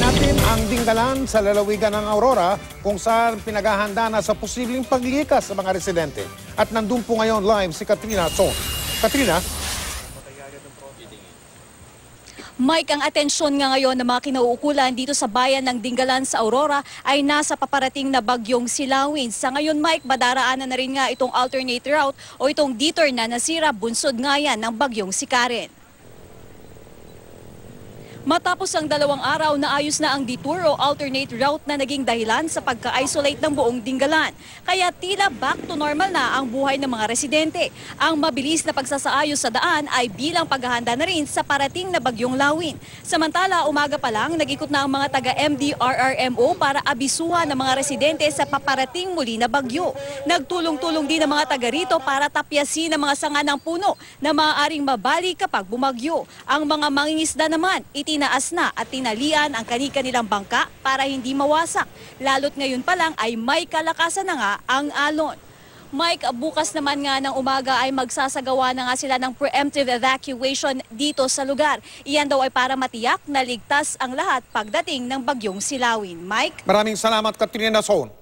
natin ang dinggalan sa lalawigan ng Aurora kung saan pinaghahanda na sa posibleng paglikas sa mga residente. At nandun po ngayon live si Katrina Son. Katrina? Mike, ang atensyon nga ngayon ng mga kinauukulan dito sa bayan ng Dinggalan sa Aurora ay nasa paparating na bagyong Silawin. Sa ngayon, Mike, madaraanan na rin nga itong alternate route o itong detour na nasira bunsod nga yan ng bagyong si Karen. Matapos ang 2 araw, naayos na ang detour o alternate route na naging dahilan sa pagka-isolate ng buong Dinggalan. Kaya tila back to normal na ang buhay ng mga residente. Ang mabilis na pagsasaayos sa daan ay bilang paghahanda na rin sa parating na bagyong Lawin. Samantala, umaga pa lang, nag-ikot na ang mga taga-MDRRMO para abisuhan ng mga residente sa paparating muli na bagyo. Nagtulong-tulong din ang mga taga rito para tapyasin ang mga sanga ng puno na maaaring mabali kapag bumagyo. Ang mga mangingisda naman, itinaas na at tinalian ang kani-kanilang bangka para hindi mawasak. Lalo't ngayon pa lang ay may kalakasan na nga ang alon. Mike, bukas naman nga ng umaga ay magsasagawa na nga sila ng preemptive evacuation dito sa lugar. Iyan daw ay para matiyak na ligtas ang lahat pagdating ng bagyong Silawin. Mike? Maraming salamat, Katrina Son.